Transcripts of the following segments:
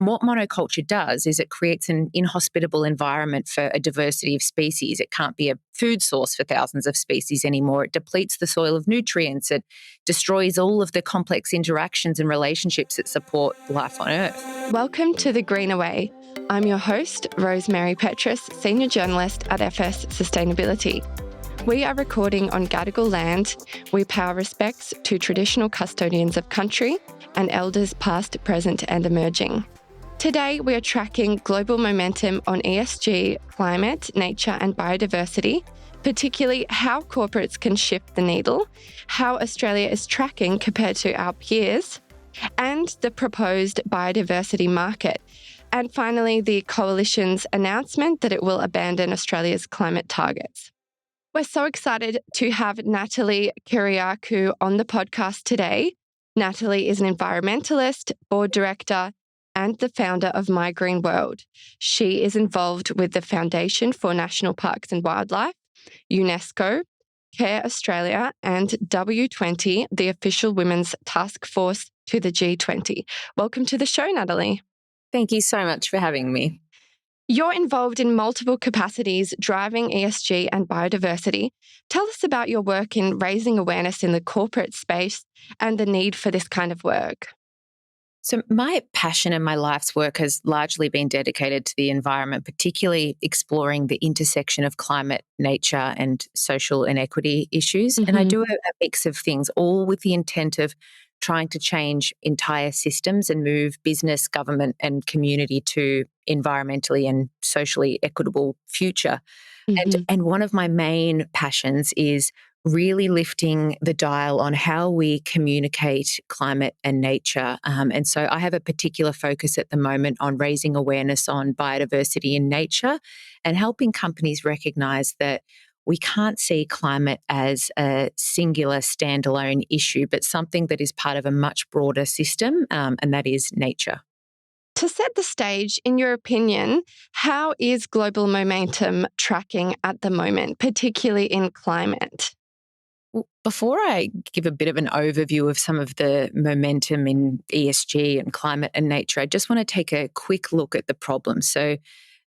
what monoculture does is it creates an inhospitable environment for a diversity of species. It can't be a food source for thousands of species anymore. It depletes the soil of nutrients. It destroys all of the complex interactions and relationships that support life on Earth. Welcome to The Greener Way. I'm your host, Rose Mary Petrass, Senior Journalist at FS Sustainability. We are recording on Gadigal land. We pay our respects to traditional custodians of country and elders past, present and emerging. Today, we are tracking global momentum on ESG, climate, nature and biodiversity, particularly how corporates can shift the needle, how Australia is tracking compared to our peers, and the proposed biodiversity market. And finally, the Coalition's announcement that it will abandon Australia's climate targets. We're so excited to have Natalie Kyriacou on the podcast today. Natalie is an environmentalist, board director, and the founder of My Green World. She is involved with the Foundation for National Parks and Wildlife, UNESCO, Care Australia, and W20, the official women's task force to the G20. Welcome to the show, Natalie. Thank you so much for having me. You're involved in multiple capacities driving ESG and biodiversity. Tell us about your work in raising awareness in the corporate space and the need for this kind of work. So my passion and my life's work has largely been dedicated to the environment, particularly exploring the intersection of climate, nature and social inequity issues. And I do a mix of things, all with the intent of trying to change entire systems and move business, government and community to environmentally and socially equitable future. And one of my main passions is really lifting the dial on how we communicate climate and nature. And so I have a particular focus at the moment on raising awareness on biodiversity in nature and helping companies recognise that we can't see climate as a singular standalone issue, but something that is part of a much broader system, and that is nature. To set the stage, in your opinion, how is global momentum tracking at the moment, particularly in climate? Well, before I give a bit of an overview of some of the momentum in ESG and climate and nature, I just want to take a quick look at the problem. So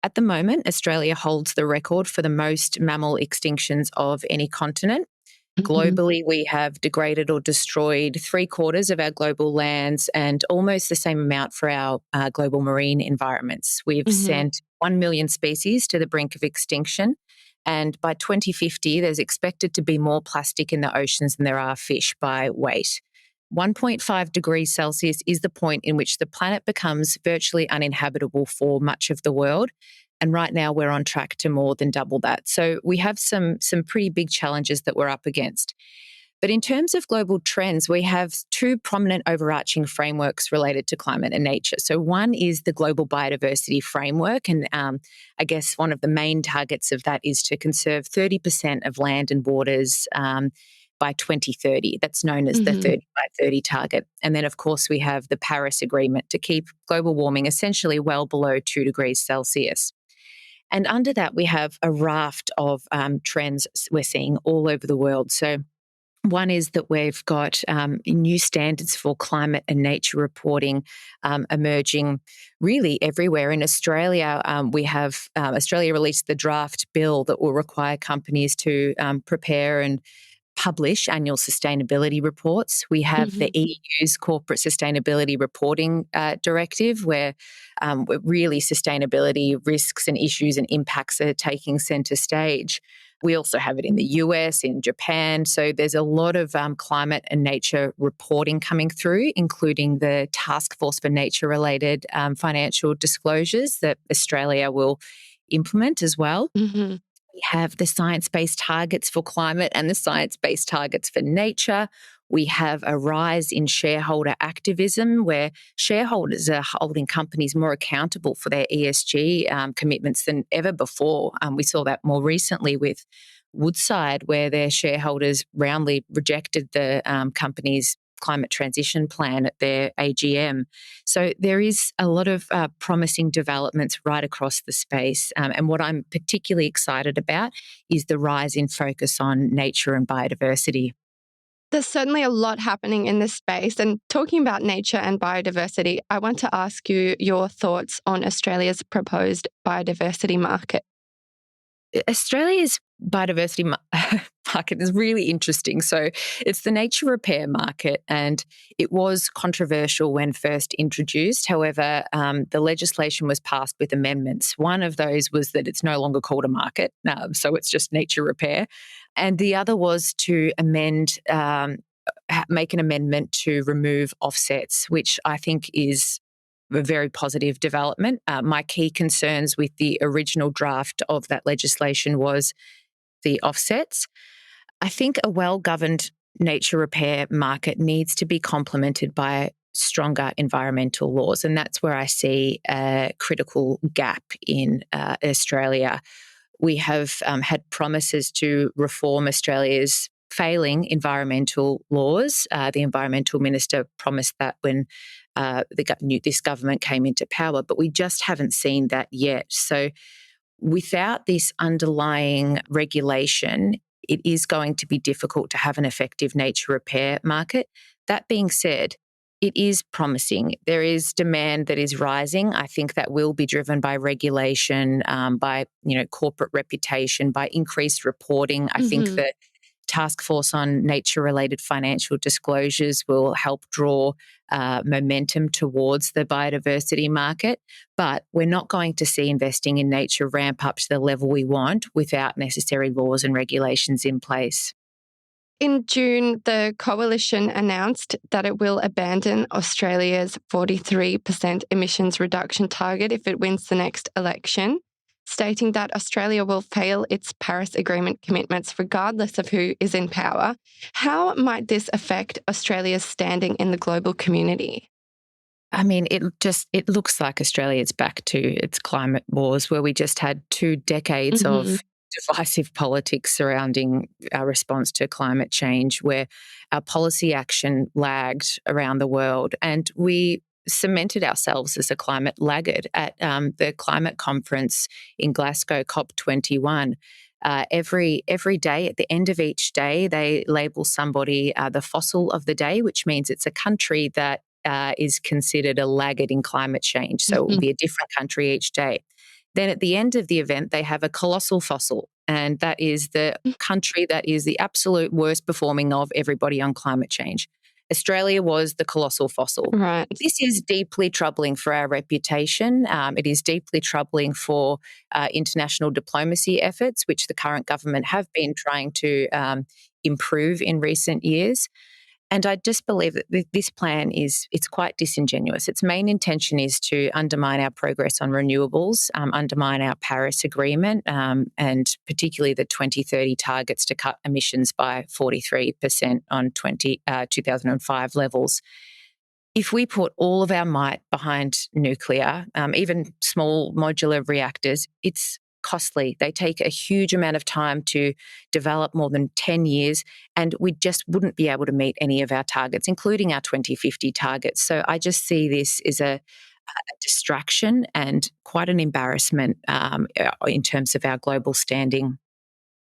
at the moment, Australia holds the record for the most mammal extinctions of any continent. Globally, we have degraded or destroyed 3/4 of our global lands and almost the same amount for our global marine environments. We've sent 1 million species to the brink of extinction. And by 2050, there's expected to be more plastic in the oceans than there are fish by weight. 1.5 degrees Celsius is the point in which the planet becomes virtually uninhabitable for much of the world. And right now we're on track to more than double that. So we have some pretty big challenges that we're up against. But in terms of global trends, we have two prominent overarching frameworks related to climate and nature. So one is the Global Biodiversity Framework. And I guess one of the main targets of that is to conserve 30% of land and waters by 2030. That's known as the 30 by 30 target. And then, of course, we have the Paris Agreement to keep global warming essentially well below 2 degrees Celsius. And under that, we have a raft of trends we're seeing all over the world. So one is that we've got new standards for climate and nature reporting emerging really everywhere. In Australia, we have Australia released the draft bill that will require companies to prepare and publish annual sustainability reports. We have the EU's Corporate Sustainability Reporting Directive, where really sustainability risks and issues and impacts are taking centre stage. We also have it in the US, in Japan. So there's a lot of climate and nature reporting coming through, including the taskforce for nature-related financial disclosures that Australia will implement as well. We have the science-based targets for climate and the science-based targets for nature. We have a rise in shareholder activism where shareholders are holding companies more accountable for their ESG commitments than ever before. We saw that more recently with Woodside, where their shareholders roundly rejected the company's climate transition plan at their AGM. So there is a lot of promising developments right across the space. And what I'm particularly excited about is the rise in focus on nature and biodiversity. There's certainly a lot happening in this space. And talking about nature and biodiversity, I want to ask you your thoughts on Australia's proposed biodiversity market. Australia's biodiversity market is really interesting. So it's the nature repair market, and it was controversial when first introduced. However, the legislation was passed with amendments. One of those was that it's no longer called a market, so it's just nature repair. And the other was to make an amendment to remove offsets, which I think is a very positive development. My key concerns with the original draft of that legislation was the offsets. I think a well-governed nature repair market needs to be complemented by stronger environmental laws, and that's where I see a critical gap in Australia. We have had promises to reform Australia's failing environmental laws. The environmental minister promised that when this government came into power, but we just haven't seen that yet. So without this underlying regulation, it is going to be difficult to have an effective nature repair market. That being said, it is promising. There is demand that is rising. I think that will be driven by regulation, by corporate reputation, by increased reporting. I think Hmm. that taskforce on nature-related financial disclosures will help draw momentum towards the biodiversity market. But we're not going to see investing in nature ramp up to the level we want without necessary laws and regulations in place. In June, the coalition announced that it will abandon Australia's 43% emissions reduction target if it wins the next election, stating that Australia will fail its Paris Agreement commitments regardless of who is in power. How might this affect Australia's standing in the global community? I mean, it looks like Australia is back to its climate wars, where we just had 2 decades Hmm. of divisive politics surrounding our response to climate change, where our policy action lagged around the world, and we cemented ourselves as a climate laggard at the climate conference in Glasgow, COP21. Every day, at the end of each day, they label somebody the fossil of the day, which means it's a country that is considered a laggard in climate change. So it will Hmm. be a different country each day. Then at the end of the event, they have a colossal fossil, and that is the country that is the absolute worst performing of everybody on climate change. Australia was the colossal fossil. Right. This is deeply troubling for our reputation. It is deeply troubling for international diplomacy efforts, which the current government have been trying to improve in recent years. And I just believe that this plan it's quite disingenuous. Its main intention is to undermine our progress on renewables, undermine our Paris Agreement, and particularly the 2030 targets to cut emissions by 43% on 2005 levels. If we put all of our might behind nuclear, even small modular reactors, it's costly. They take a huge amount of time to develop, more than 10 years, and we just wouldn't be able to meet any of our targets, including our 2050 targets. So I just see this as a distraction and quite an embarrassment in terms of our global standing.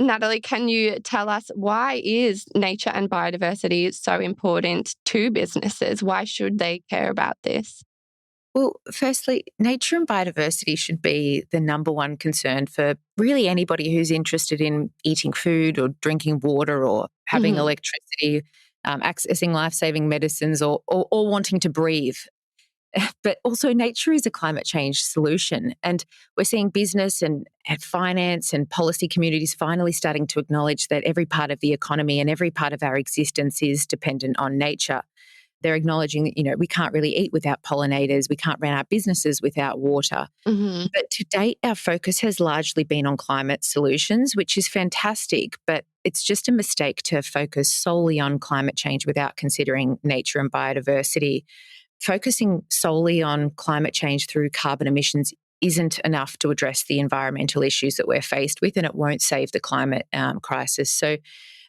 Natalie, can you tell us, why is nature and biodiversity so important to businesses? Why should they care about this? Well, firstly, nature and biodiversity should be the number one concern for really anybody who's interested in eating food or drinking water or having Hmm. electricity, accessing life-saving medicines, or wanting to breathe. But also, nature is a climate change solution. And we're seeing business and finance and policy communities finally starting to acknowledge that every part of the economy and every part of our existence is dependent on nature. They're acknowledging that, we can't really eat without pollinators. We can't run our businesses without water. Hmm. But to date, our focus has largely been on climate solutions, which is fantastic. But it's just a mistake to focus solely on climate change without considering nature and biodiversity. Focusing solely on climate change through carbon emissions isn't enough to address the environmental issues that we're faced with, and it won't save the climate crisis. So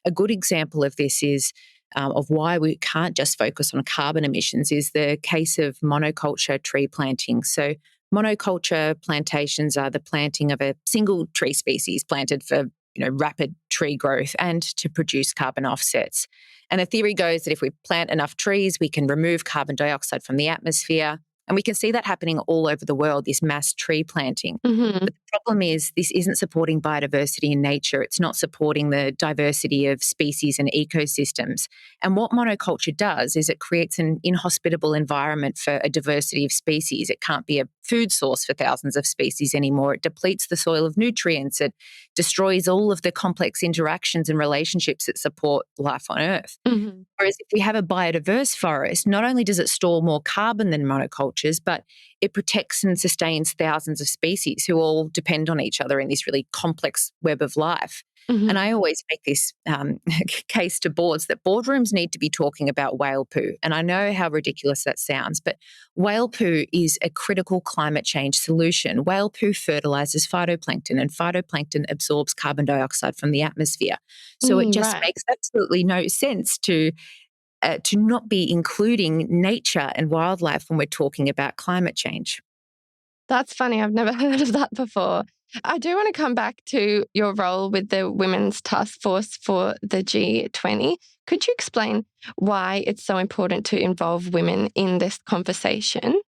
a good example of this is of why we can't just focus on carbon emissions is the case of monoculture tree planting. So monoculture plantations are the planting of a single tree species planted for rapid tree growth and to produce carbon offsets. And the theory goes that if we plant enough trees, we can remove carbon dioxide from the atmosphere. And we can see that happening all over the world, this mass tree planting. Mm-hmm. But the problem is this isn't supporting biodiversity in nature. It's not supporting the diversity of species and ecosystems. And what monoculture does is it creates an inhospitable environment for a diversity of species. It can't be a food source for thousands of species anymore. It depletes the soil of nutrients. It destroys all of the complex interactions and relationships that support life on Earth. Mm-hmm. Whereas if we have a biodiverse forest, not only does it store more carbon than monocultures, but it protects and sustains thousands of species who all depend on each other in this really complex web of life. Mm-hmm. And I always make this case to boards that boardrooms need to be talking about whale poo. And I know how ridiculous that sounds, but whale poo is a critical climate change solution. Whale poo fertilizes phytoplankton, and phytoplankton absorbs carbon dioxide from the atmosphere. So it just makes absolutely no sense to not be including nature and wildlife when we're talking about climate change. That's funny. I've never heard of that before. I do want to come back to your role with the Women's Task Force for the G20. Could you explain why it's so important to involve women in this conversation?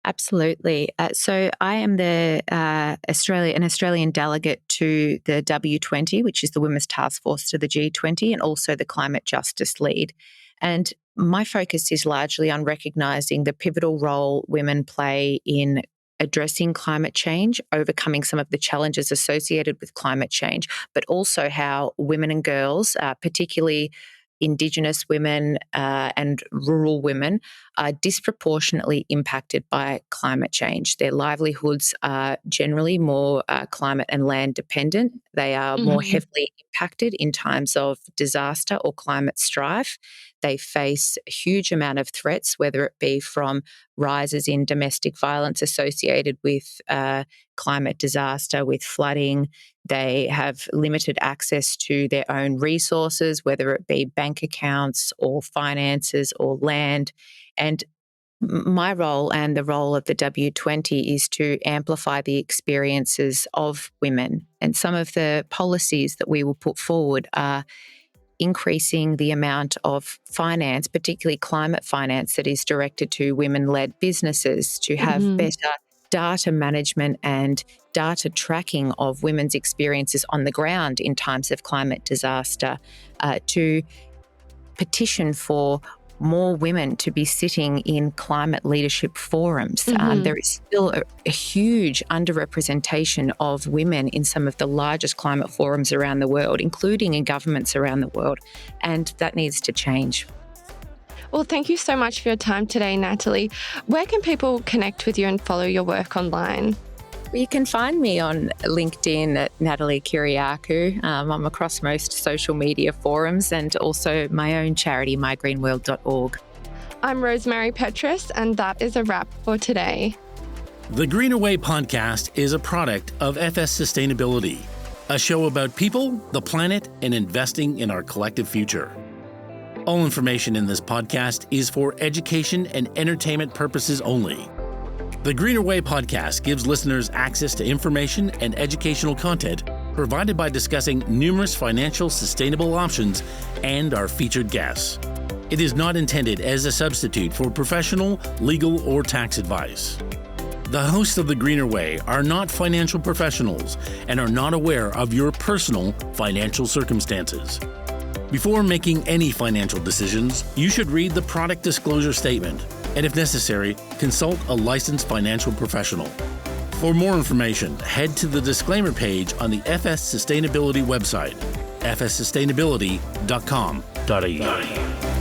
Absolutely. So I am an Australian delegate to the W20, which is the Women's Task Force to the G20, and also the Climate Justice Lead. And my focus is largely on recognising the pivotal role women play in addressing climate change, overcoming some of the challenges associated with climate change, but also how women and girls, particularly Indigenous women and rural women, are disproportionately impacted by climate change. Their livelihoods are generally more climate and land dependent. They are more heavily impacted in times of disaster or climate strife. They face a huge amount of threats, whether it be from rises in domestic violence associated with climate disaster, with flooding. They have limited access to their own resources, whether it be bank accounts or finances or land. And my role and the role of the W20 is to amplify the experiences of women. And some of the policies that we will put forward are increasing the amount of finance, particularly climate finance, that is directed to women-led businesses, to have better data management and data tracking of women's experiences on the ground in times of climate disaster, to petition for more women to be sitting in climate leadership forums. There is still a huge underrepresentation of women in some of the largest climate forums around the world, including in governments around the world, and that needs to change. Well, thank you so much for your time today, Natalie. Where can people connect with you and follow your work online? Well, you can find me on LinkedIn at Natalie Kyriacou. I'm across most social media forums and also my own charity, mygreenworld.org. I'm Rose Mary Petrass, and that is a wrap for today. The Greener Way podcast is a product of FS Sustainability, a show about people, the planet, and investing in our collective future. All information in this podcast is for education and entertainment purposes only. The Greener Way podcast gives listeners access to information and educational content provided by discussing numerous financial sustainable options and our featured guests. It is not intended as a substitute for professional, legal, or tax advice. The hosts of The Greener Way are not financial professionals and are not aware of your personal financial circumstances. Before making any financial decisions, you should read the product disclosure statement and, if necessary, consult a licensed financial professional. For more information, head to the disclaimer page on the FS Sustainability website, fssustainability.com.au.